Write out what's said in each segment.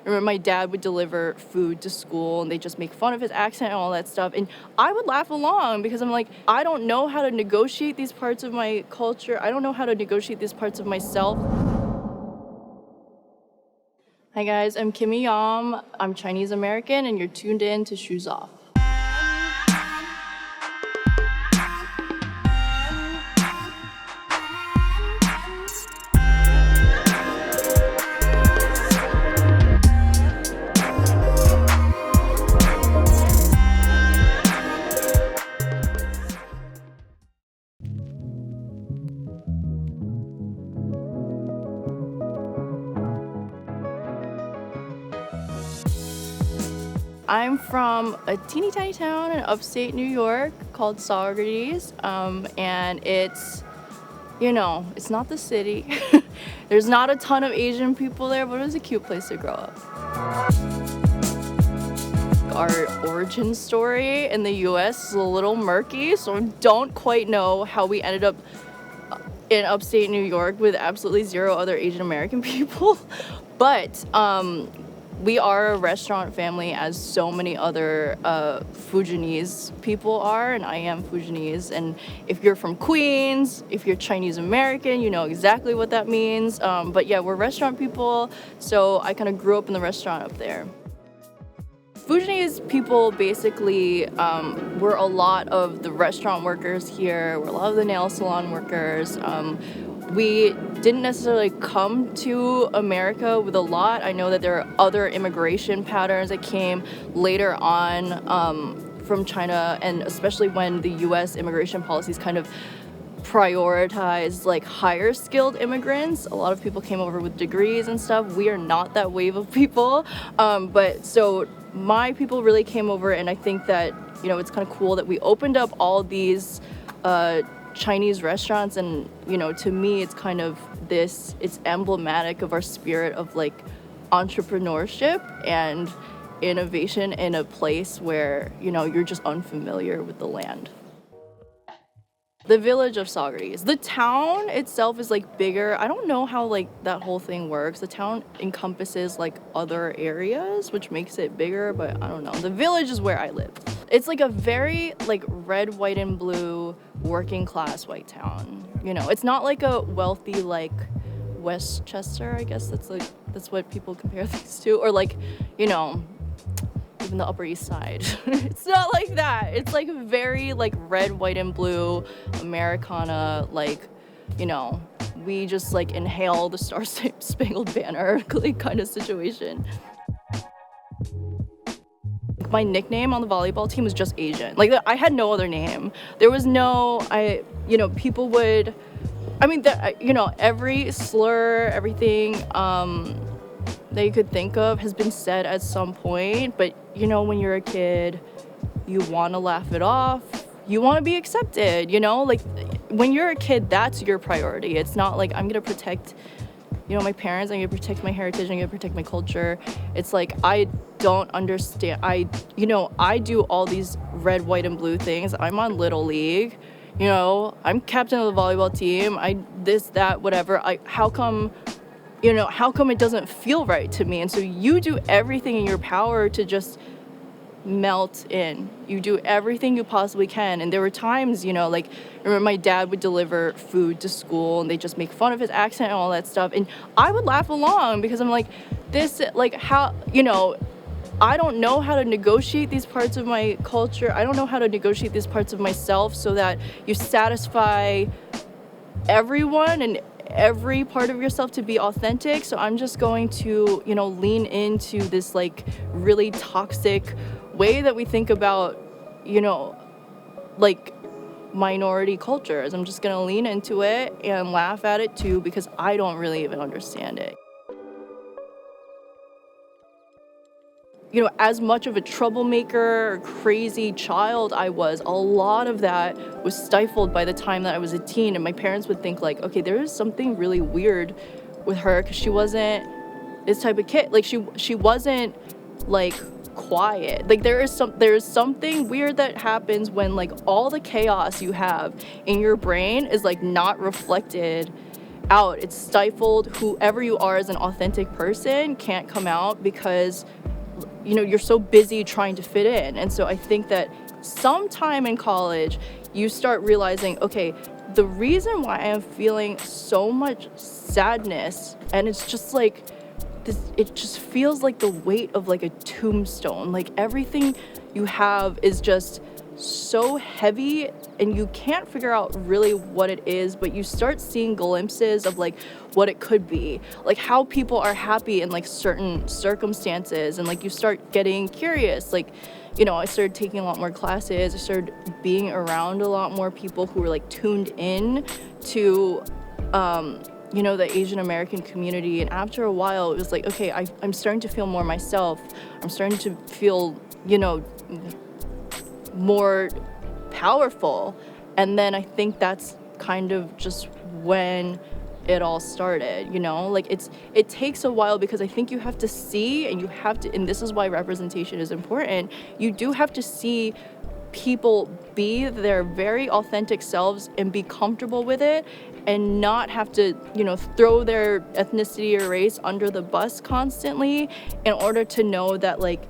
remember my dad would deliver food to school and they just make fun of his accent and all that stuff. And I would laugh along because I'm like, I don't know how to negotiate these parts of my culture. I don't know how to negotiate these parts of myself. Hi guys, I'm Kimmy Yam. I'm Chinese American and you're tuned in to Shoes Off. I'm from a teeny tiny town in upstate New York called Saugerties, and it's, it's not the city. There's not a ton of Asian people there, but it was a cute place to grow up. Our origin story in the US is a little murky, so I don't quite know how we ended up in upstate New York with absolutely zero other Asian American people, but we are a restaurant family, as so many other Fujianese people are, and I am Fujianese. And if you're from Queens, if you're Chinese American, you know exactly what that means. But yeah, we're restaurant people, so I kind of grew up in the restaurant up there. Fujianese people basically we're a lot of the restaurant workers here, we're a lot of the nail salon workers. We didn't necessarily come to America with a lot. I know that there are other immigration patterns that came later on from China, and especially when the US immigration policies kind of prioritized like higher skilled immigrants. A lot of people came over with degrees and stuff. We are not that wave of people. But so my people really came over, and I think that, it's kind of cool that we opened up all these Chinese restaurants, and to me it's kind of it's emblematic of our spirit of like entrepreneurship and innovation in a place where you're just unfamiliar with the land. The village of Saugerties. The town itself is like bigger. I don't know how like that whole thing works. The town encompasses like other areas, which makes it bigger, but I don't know. The village is where I live. It's like a very like red, white, and blue working class white town. It's not like a wealthy like Westchester, I guess that's what people compare things to, or like, even the Upper East Side. It's not like that. It's like very like red, white, and blue Americana, like, we just like inhale the Star-Spangled Banner kind of situation. My nickname on the volleyball team was just Asian. Like, I had no other name. There was people would, every slur, everything that you could think of has been said at some point. But, when you're a kid, you want to laugh it off. You want to be accepted, Like, when you're a kid, that's your priority. It's not like, I'm going to protect my parents, I'm gonna protect my heritage, I'm gonna protect my culture. It's like, I don't understand. I do all these red, white, and blue things. I'm on Little League, I'm captain of the volleyball team. Whatever. How come it doesn't feel right to me? And so you do everything in your power to just melt in. You do everything you possibly can. And there were times, like, I remember my dad would deliver food to school and they just make fun of his accent and all that stuff. And I would laugh along because I'm like, I don't know how to negotiate these parts of my culture. I don't know how to negotiate these parts of myself so that you satisfy everyone and every part of yourself to be authentic. So I'm just going to, lean into this like really toxic way that we think about, like minority cultures. I'm just gonna lean into it and laugh at it too, because I don't really even understand it. As much of a troublemaker or crazy child I was, a lot of that was stifled by the time that I was a teen, and my parents would think like, okay, there is something really weird with her, because she wasn't this type of kid. Like she wasn't like quiet. Like there is something weird that happens when like all the chaos you have in your brain is like not reflected out. It's stifled. Whoever you are as an authentic person can't come out because, you know, you're so busy trying to fit in. And so I think that sometime in college, you start realizing, okay, the reason why I am feeling so much sadness, and it's just like this, it just feels like the weight of like a tombstone. Like everything you have is just so heavy and you can't figure out really what it is, but you start seeing glimpses of like what it could be, like how people are happy in like certain circumstances, and like you start getting curious. Like, you know, I started taking a lot more classes. I started being around a lot more people who were like tuned in to you know, the Asian American community. And after a while, it was like, okay, I'm starting to feel more myself. I'm starting to feel, you know, more powerful. And then I think that's kind of just when it all started, you know? Like it takes a while, because I think you have to see, and you have to, and this is why representation is important, you do have to see people be their very authentic selves and be comfortable with it, and not have to, you know, throw their ethnicity or race under the bus constantly in order to know that like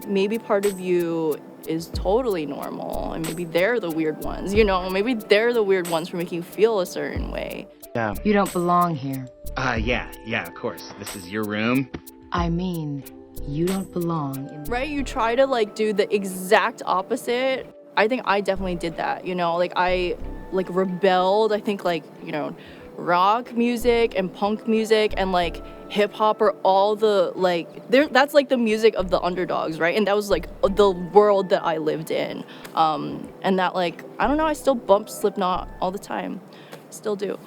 maybe part of you is totally normal, and maybe they're the weird ones, you know, maybe they're the weird ones for making you feel a certain way. Yeah. You don't belong here. Yeah, of course. This is your room. I mean, you don't belong in... Right? You try to like do the exact opposite. I think I definitely did that, you know, like I like rebelled. I think like, you know, rock music and punk music and like hip hop are all the like that's like the music of the underdogs, right? And that was like the world that I lived in. And that like, I don't know, I still bump Slipknot all the time. Still do.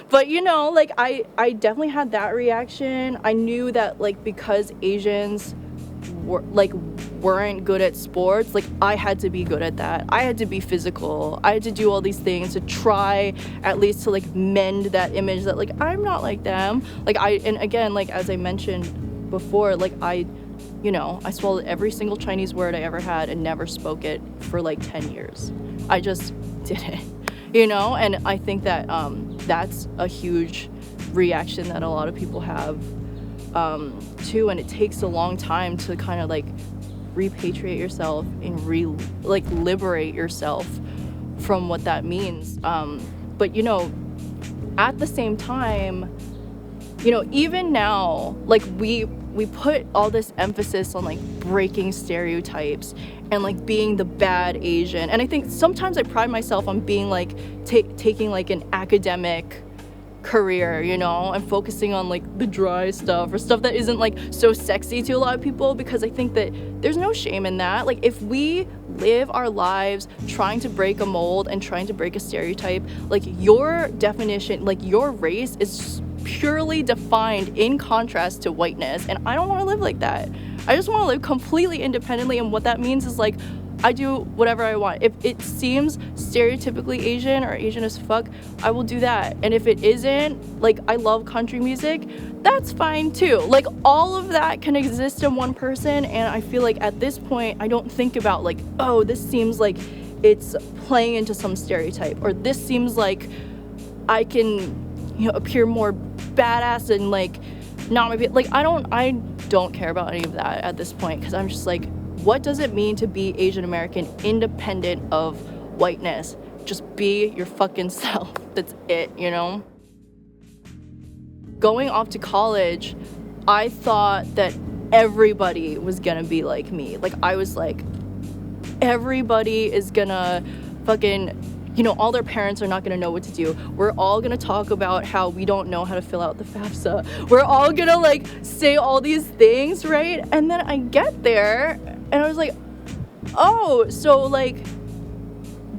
But you know, like I definitely had that reaction. I knew that like because Asians weren't good at sports, like I had to be good at that. I had to be physical. I had to do all these things to try at least to like mend that image that like I'm not like them. Like and again, like as I mentioned before, like you know, I swallowed every single Chinese word I ever had and never spoke it for like 10 years. I just did it, you know? And I think that that's a huge reaction that a lot of people have too, and it takes a long time to kind of like repatriate yourself and liberate yourself from what that means. But you know, at the same time, you know, even now, like we put all this emphasis on like breaking stereotypes and like being the bad Asian, and I think sometimes I pride myself on being like taking like an academic career, you know, and focusing on like the dry stuff or stuff that isn't like so sexy to a lot of people, because I think that there's no shame in that. Like if we live our lives trying to break a mold and trying to break a stereotype, like your definition, like your race is purely defined in contrast to whiteness, and I don't want to live like that. I just want to live completely independently, and what that means is like I do whatever I want. If it seems stereotypically Asian or Asian as fuck, I will do that. And if it isn't, like I love country music, that's fine too. Like all of that can exist in one person, and I feel like at this point I don't think about like, oh, this seems like it's playing into some stereotype, or this seems like I can, you know, appear more badass and like not maybe like I don't care about any of that at this point, because I'm just like, what does it mean to be Asian American independent of whiteness? Just be your fucking self. That's it, you know? Going off to college, I thought that everybody was gonna be like me. Like I was like, everybody is gonna fucking, you know, all their parents are not gonna know what to do. We're all gonna talk about how we don't know how to fill out the FAFSA. We're all gonna like say all these things, right? And then I get there and I was like, oh, so like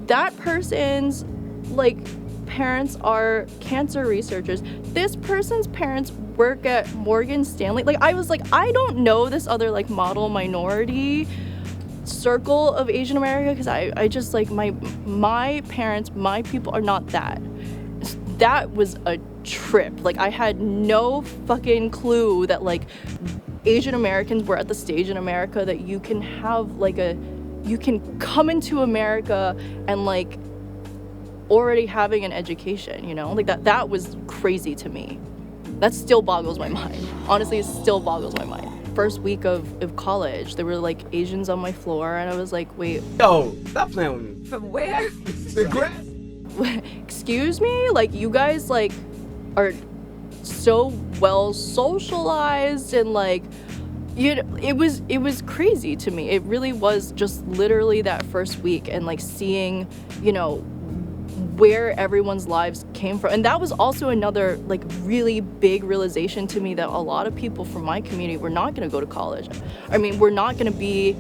that person's like parents are cancer researchers. This person's parents work at Morgan Stanley. Like I was like, I don't know this other like model minority circle of Asian America, because I just like my parents, my people are not that. That was a trip. Like I had no fucking clue that like Asian Americans were at the stage in America that you can have like you can come into America and like already having an education, you know? Like that was crazy to me. That still boggles my mind. Honestly, it still boggles my mind. First week of college, there were like Asians on my floor, and I was like, wait. Yo, stop playing with me. From where? The grass. Excuse me? Like, you guys like are so well socialized, and like, you know, it was crazy to me. It really was just literally that first week, and like seeing, you know, where everyone's lives came from. And that was also another like really big realization to me, that a lot of people from my community were not going to go to college. I mean, we're not going to be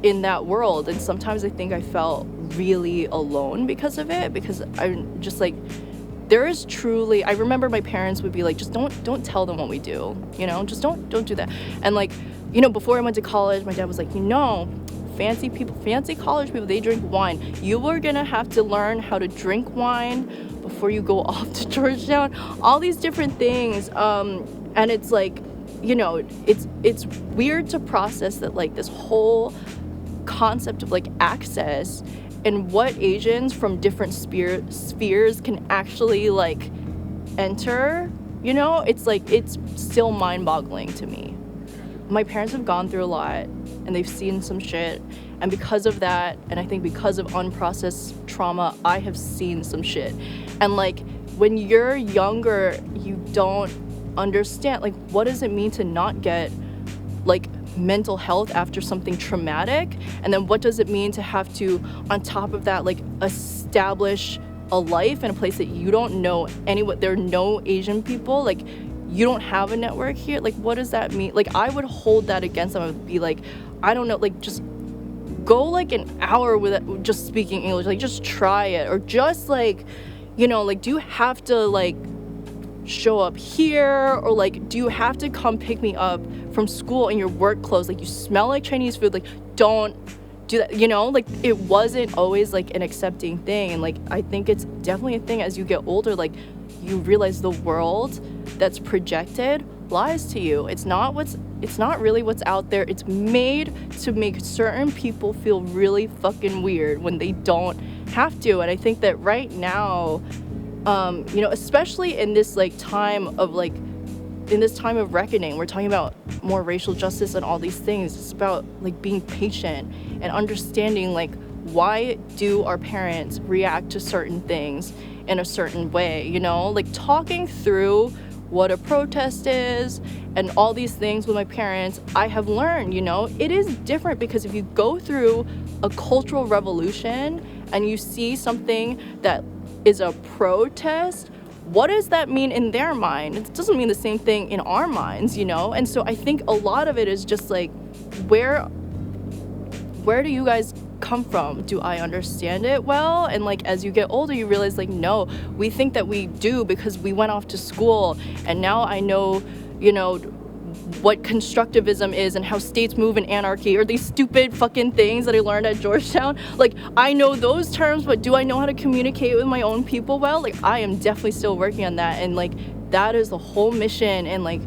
in that world. And sometimes I think I felt really alone because of it, because I'm just like, there is truly, I remember my parents would be like, just don't tell them what we do, you know, just don't do that. And like, you know, before I went to college, my dad was like, you know, fancy college people, they drink wine. You are gonna have to learn how to drink wine before you go off to Georgetown. All these different things, and it's like, you know, it's weird to process that, like, this whole concept of like access and what Asians from different spheres can actually like enter. You know, it's like, it's still mind-boggling to me. My parents have gone through a lot, and they've seen some shit, and because of that, and I think because of unprocessed trauma, I have seen some shit. And like, when you're younger, you don't understand, like, what does it mean to not get like mental health after something traumatic, and then what does it mean to have to, on top of that, like, establish a life in a place that you don't know anyone. There are no Asian people, like, you don't have a network here. Like, what does that mean? Like, I would hold that against them. I would be like, I don't know, like, just go like an hour with just speaking English, like, just try it. Or just like, you know, like, do you have to like show up here, or like, do you have to come pick me up from school in your work clothes? Like, you smell like Chinese food, like, don't do that, you know? Like, it wasn't always like an accepting thing. And like, I think it's definitely a thing as you get older, like, you realize the world that's projected lies to you. It's not really what's out there. It's made to make certain people feel really fucking weird when they don't have to. And I think that right now, you know, especially in this like time of like, in this time of reckoning, we're talking about more racial justice and all these things. It's about like being patient and understanding, like, why do our parents react to certain things in a certain way, you know? Like, talking through what a protest is and all these things with my parents, I have learned, you know, it is different, because if you go through a cultural revolution and you see something that is a protest, what does that mean in their mind? It doesn't mean the same thing in our minds, you know? And so I think a lot of it is just like, where do you guys come from? Do I understand it well? And like, as you get older, you realize, like, no, we think that we do because we went off to school, and now I know, you know, what constructivism is and how states move in anarchy, or these stupid fucking things that I learned at Georgetown. Like, I know those terms, but do I know how to communicate with my own people well? Like, I am definitely still working on that, and like, that is the whole mission, and like,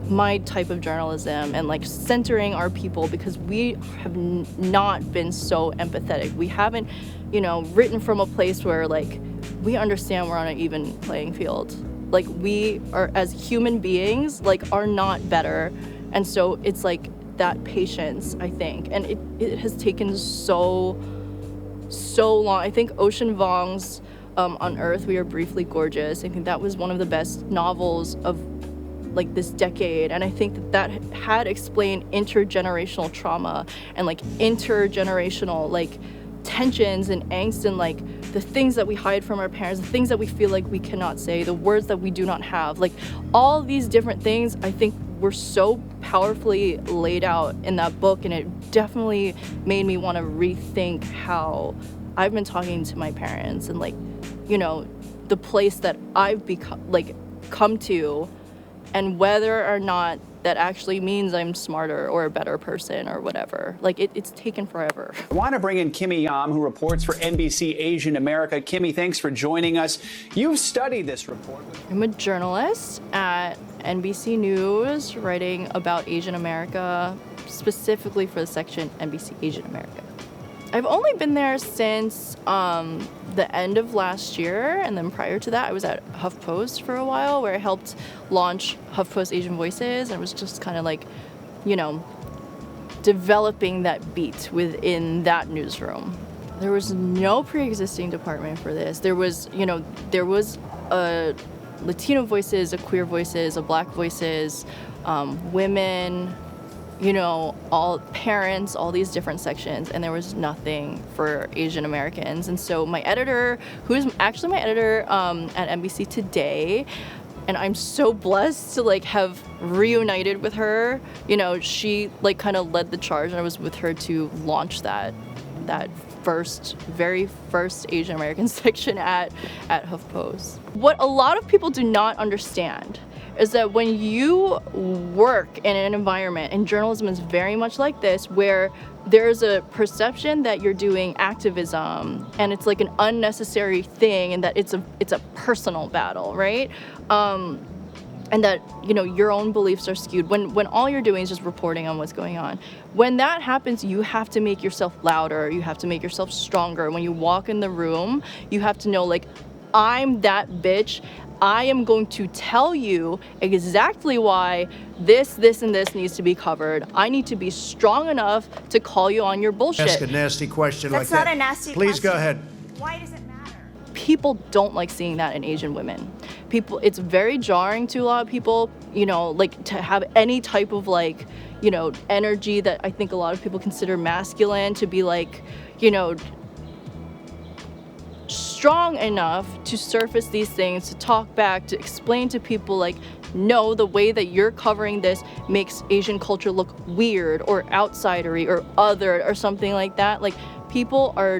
my type of journalism, and like centering our people, because we have not been so empathetic. We haven't, you know, written from a place where like we understand we're on an even playing field. Like, we are, as human beings, like, are not better. And so it's like that patience, I think, and it has taken so long. I think Ocean Vuong's On Earth We Are Briefly Gorgeous, I think that was one of the best novels of like this decade, and I think that had explained intergenerational trauma and like intergenerational like tensions and angst, and like the things that we hide from our parents, the things that we feel like we cannot say, the words that we do not have, like all these different things, I think were so powerfully laid out in that book. And it definitely made me want to rethink how I've been talking to my parents, and like, you know, the place that I've come to, and whether or not that actually means I'm smarter or a better person or whatever. Like, it's taken forever. I want to bring in Kimmy Yam, who reports for NBC Asian America. Kimmy, thanks for joining us. You've studied this report. I'm a journalist at NBC News, writing about Asian America, specifically for the section NBC Asian America. I've only been there since the end of last year, and then prior to that I was at HuffPost for a while, where I helped launch HuffPost Asian Voices, and it was just kind of like, you know, developing that beat within that newsroom. There was no pre-existing department for this. There was a Latino voices, a queer voices, a black voices, women, you know, all parents, all these different sections, and there was nothing for Asian Americans. And so my editor, who is actually my editor at NBC today, and I'm so blessed to like have reunited with her. You know, she like kind of led the charge, and I was with her to launch that very first Asian American section at HuffPost. What a lot of people do not understand is that when you work in an environment, and journalism is very much like this, where there's a perception that you're doing activism and it's like an unnecessary thing, and that it's a personal battle, right? And that, you know, your own beliefs are skewed when all you're doing is just reporting on what's going on. When that happens, you have to make yourself louder, you have to make yourself stronger. When you walk in the room, you have to know, like, I'm that bitch. I am going to tell you exactly why this, and this needs to be covered. I need to be strong enough to call you on your bullshit. Ask a nasty question like that. That's not a nasty question. Please go ahead. Why does it matter? People don't like seeing that in Asian women. It's very jarring to a lot of people, you know, like to have any type of like, you know, energy that I think a lot of people consider masculine, to be like, you know, strong enough to surface these things, to talk back, to explain to people like, no, the way that you're covering this makes Asian culture look weird or outsidery or other or something like that. Like, people are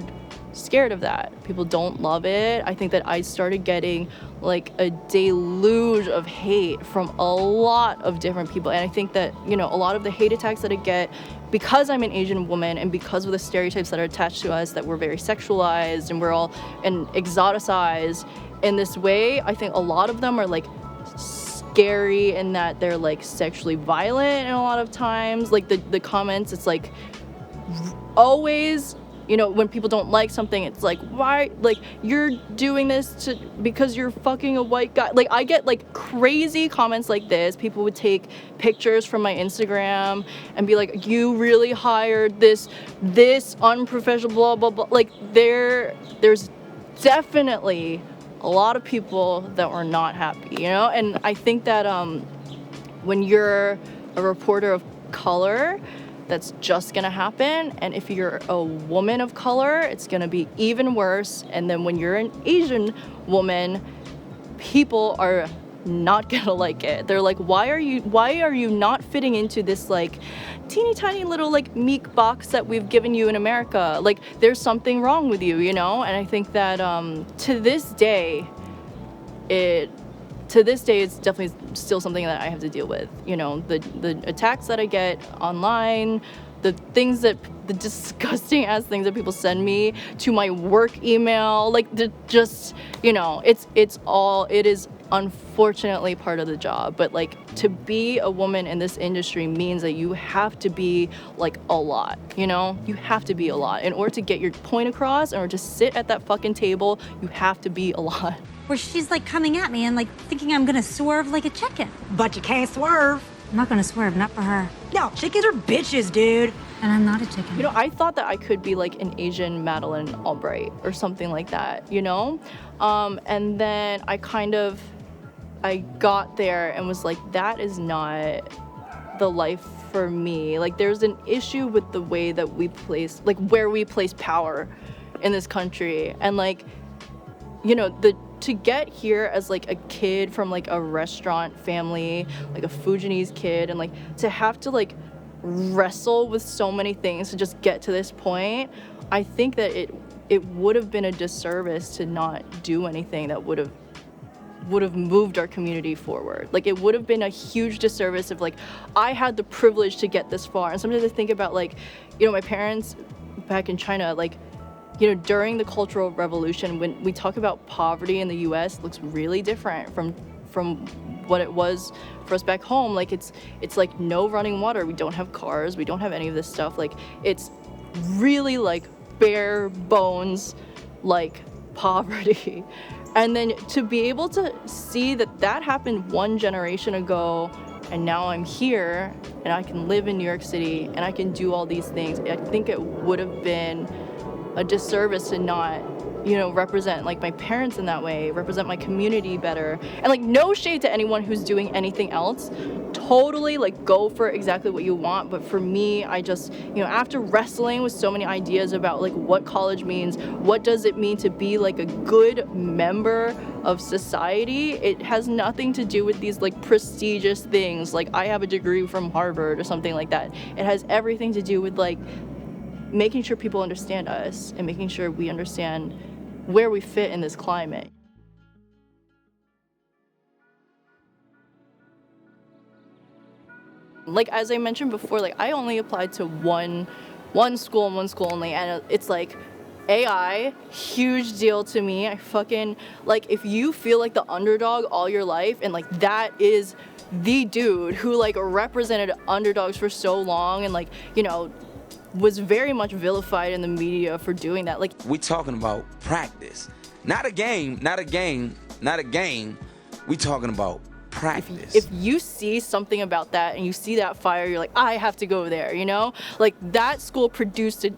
scared of that. People don't love it. I think that I started getting like a deluge of hate from a lot of different people, and I think that, you know, a lot of the hate attacks that I get, because I'm an Asian woman and because of the stereotypes that are attached to us, that we're very sexualized and we're all and exoticized in this way, I think a lot of them are like scary in that they're like sexually violent, and a lot of times like the comments, it's like always, you know, when people don't like something, it's like, why, like, you're doing this because you're fucking a white guy. Like, I get like crazy comments like this. People would take pictures from my Instagram and be like, you really hired this unprofessional blah blah blah. Like, there's definitely a lot of people that were not happy, you know. And I think that when you're a reporter of color, that's just gonna happen. And if you're a woman of color, it's gonna be even worse. And then when you're an Asian woman, people are not gonna like it. They're like, why are you not fitting into this like teeny tiny little like meek box that we've given you in America? Like, there's something wrong with you, you know? And I think that to this day, it's definitely still something that I have to deal with. You know, the attacks that I get online, the disgusting ass things that people send me to my work email, like, just, you know, it is unfortunately part of the job. But like, to be a woman in this industry means that you have to be like a lot, you know? You have to be a lot. In order to get your point across, or just sit at that fucking table, you have to be a lot. Where she's like coming at me and like thinking I'm gonna swerve like a chicken. But you can't swerve. I'm not gonna swerve, not for her. No, chickens are bitches, dude. And I'm not a chicken. You know, I thought that I could be like an Asian Madeleine Albright or something like that, you know? And then I got there and was like, that is not the life for me. Like, there's an issue with the way that we place, like, where we place power in this country. And like, you know, to get here as like a kid from like a restaurant family, like a Fujianese kid, and like to have to like wrestle with so many things to just get to this point, I think that it would have been a disservice to not do anything that would have moved our community forward. Like, it would have been a huge disservice if like I had the privilege to get this far. And sometimes I think about, like, you know, my parents back in China, like, you know, during the Cultural Revolution, when we talk about poverty in the US, it looks really different from what it was for us back home. Like, it's like no running water, we don't have cars, we don't have any of this stuff. Like, it's really like bare bones like poverty. And then to be able to see that that happened 1 generation ago, and now I'm here and I can live in New York City and I can do all these things, I think it would have been a disservice to not, you know, represent like my parents in that way, represent my community better. And like, no shade to anyone who's doing anything else. Totally like go for exactly what you want. But for me, I just, you know, after wrestling with so many ideas about like what college means, what does it mean to be like a good member of society, it has nothing to do with these like prestigious things. Like I have a degree from Harvard or something like that. It has everything to do with like making sure people understand us and making sure we understand where we fit in this climate. Like, as I mentioned before, like I only applied to one school and one school only, and it's like AI, huge deal to me. I fucking, like, if you feel like the underdog all your life, and like that is the dude who like represented underdogs for so long and like, you know, was very much vilified in the media for doing that. Like, we talking about practice, not a game. We talking about practice. If you see something about that and you see that fire, you're like, I have to go there, you know? Like that school produced a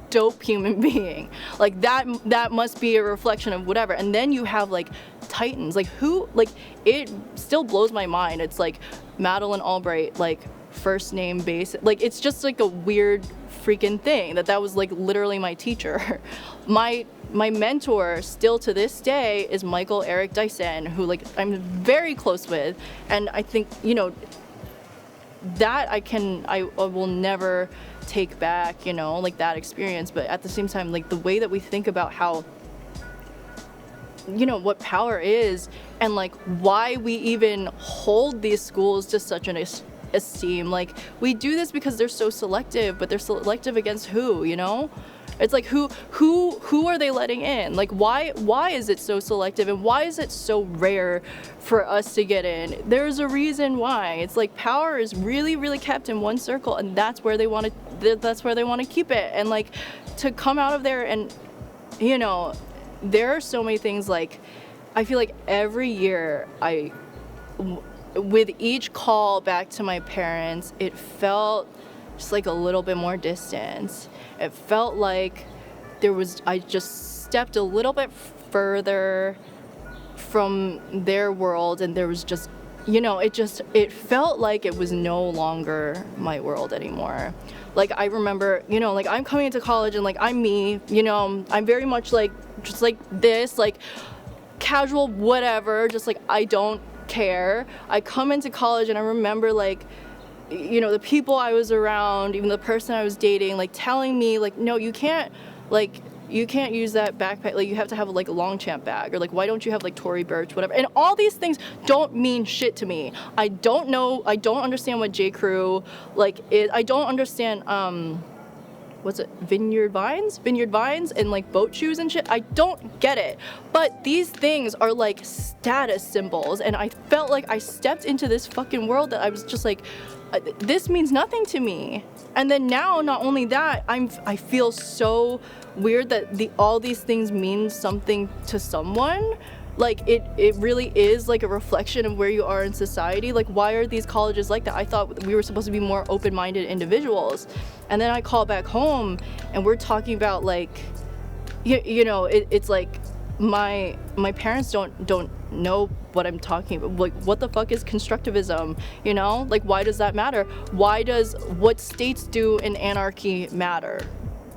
dope human being. Like that must be a reflection of whatever. And then you have like titans, like who, like it still blows my mind. It's like Madeleine Albright, like first name base, like it's just like a weird freaking thing that was like literally my teacher. My mentor still to this day is Michael Eric Dyson, who like I'm very close with, and I think, you know, that I will never take back, you know, like that experience. But at the same time, like the way that we think about how, you know, what power is and like why we even hold these schools to such an esteem. Like we do this because they're so selective, but they're selective against who, you know? It's like who are they letting in? Like why is it so selective, and why is it so rare for us to get in? There's a reason why. It's like power is really, really kept in one circle, and that's where they want to keep it. And like to come out of there, and you know, there are so many things. Like I feel like every year with each call back to my parents, it felt just like a little bit more distance. It felt like I just stepped a little bit further from their world, and there was just, you know, it felt like it was no longer my world anymore. Like I remember, you know, like I'm coming into college and like I'm me, you know, I'm very much like, just like this, like casual whatever, just like I don't care. I come into college and I remember like, you know, the people I was around, even the person I was dating, like telling me like, no, you can't use that backpack, like you have to have like a Longchamp bag, or like why don't you have like Tory Burch, whatever. And all these things don't mean shit to me. I don't understand what J. Crew like is. I don't understand what's it, vineyard vines and like boat shoes and shit. I don't get it. But these things are like status symbols, and I felt like I stepped into this fucking world that I was just like, this means nothing to me. And then now, not only that, I feel so weird that all these things mean something to someone. Like it really is like a reflection of where you are in society. Like why are these colleges like that? I thought we were supposed to be more open-minded individuals. And then I call back home and we're talking about like, you know, it's like my parents don't know what I'm talking about. Like what the fuck is constructivism, you know? Like why does that matter? Why does what states do in anarchy matter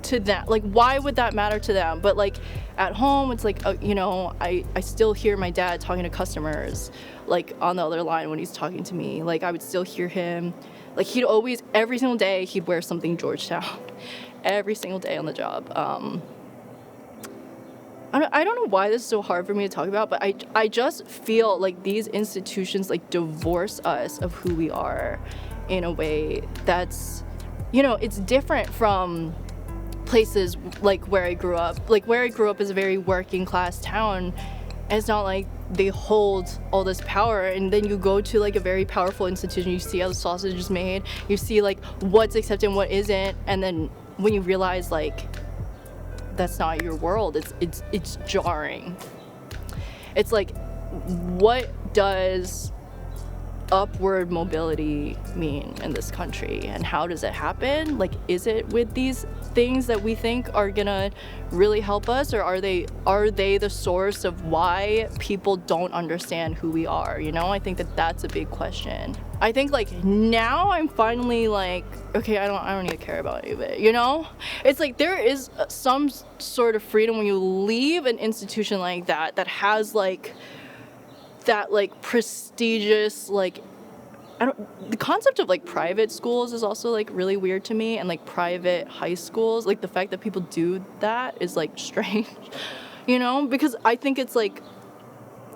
to them? Like why would that matter to them? But like at home it's like, you know, I still hear my dad talking to customers like on the other line when he's talking to me. Like I would still hear him, like he'd always, every single day he'd wear something Georgetown every single day on the job. I don't know why this is so hard for me to talk about, but I just feel like these institutions like divorce us of who we are in a way that's, you know, it's different from places like where I grew up. Like where I grew up is a very working class town. And it's not like they hold all this power, and then you go to like a very powerful institution, you see how the sausage is made, you see like what's accepted and what isn't, and then when you realize like that's not your world. It's jarring. It's like, what does upward mobility mean in this country, and how does it happen? Like, is it with these things that we think are gonna really help us, or are they the source of why people don't understand who we are? You know, I think that's a big question. I think like now I'm finally like, okay, I don't need to care about any of it, you know? It's like there is some sort of freedom when you leave an institution like that has like that like prestigious, like, the concept of like private schools is also like really weird to me, and like private high schools, like the fact that people do that is like strange, you know, because I think it's like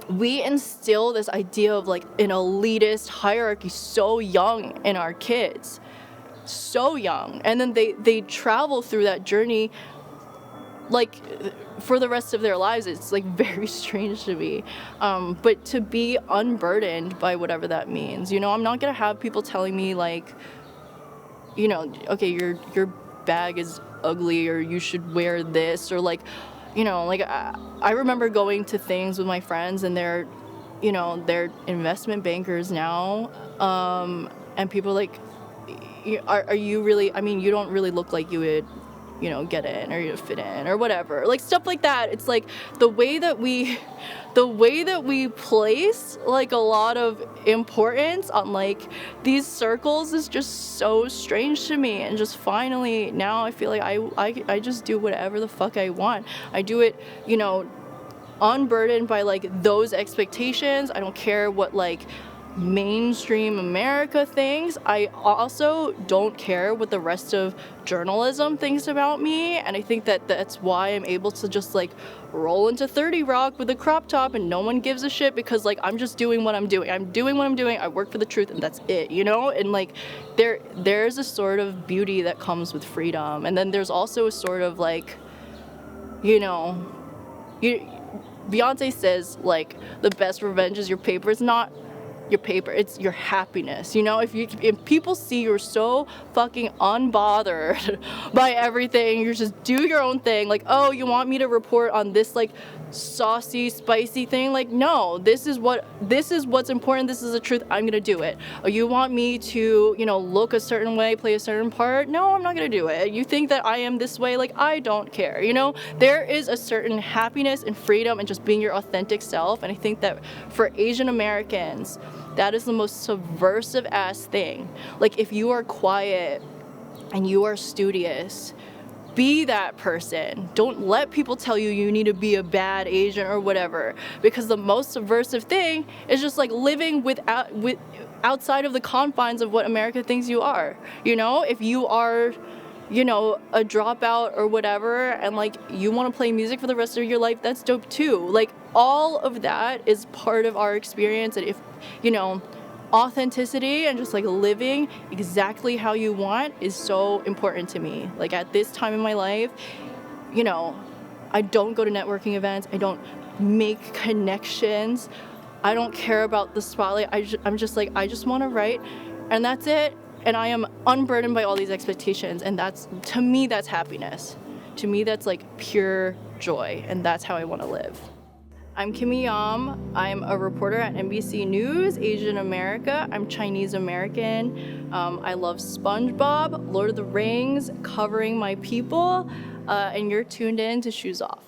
we instill this idea of like an elitist hierarchy so young in our kids, so young, and then they travel through that journey like for the rest of their lives. It's like very strange to me, but to be unburdened by whatever that means, you know. I'm not gonna have people telling me like, you know, okay, your bag is ugly, or you should wear this, or like, you know, like I remember going to things with my friends, and they're investment bankers now, and people are like, are you really, I mean, you don't really look like you would, you know, get in, or you fit in, or whatever, like stuff like that. It's like the way that we place like a lot of importance on like these circles is just so strange to me. And just finally now I feel like I just do whatever the fuck I want. I do it, you know, unburdened by like those expectations. I don't care what like mainstream America thinks. I also don't care what the rest of journalism thinks about me, and I think that's why I'm able to just like roll into 30 Rock with a crop top and no one gives a shit, because like I'm just doing what I'm doing. I work for the truth, and that's it, you know. And like there's a sort of beauty that comes with freedom, and then there's also a sort of like, you know, Beyonce says like the best revenge is your paper. It's not your paper, it's your happiness, you know. If people see you're so fucking unbothered by everything, you just do your own thing, like, oh, you want me to report on this like saucy, spicy thing, like, no, this is what's important, this is the truth, I'm gonna do it. Or you want me to, you know, look a certain way, play a certain part, no, I'm not gonna do it. You think that I am this way, like, I don't care, you know. There is a certain happiness and freedom and just being your authentic self, and I think that for Asian Americans, that is the most subversive ass thing. Like, if you are quiet and you are studious, be that person. Don't let people tell you you need to be a bad Asian or whatever, because the most subversive thing is just like living outside of the confines of what America thinks you are. You know, if you are, you know, a dropout or whatever, and like you want to play music for the rest of your life, that's dope too. Like, all of that is part of our experience. And if, you know, authenticity and just like living exactly how you want is so important to me. Like, at this time in my life, you know, I don't go to networking events, I don't make connections, I don't care about the spotlight. I'm just like, I just want to write, and that's it. And I am unburdened by all these expectations, and that's, to me, that's happiness. To me, that's like pure joy, and that's how I want to live. I'm Kimmy Yam. I'm a reporter at NBC News, Asian America. I'm Chinese American. I love SpongeBob, Lord of the Rings, covering my people, and you're tuned in to Shoes Off.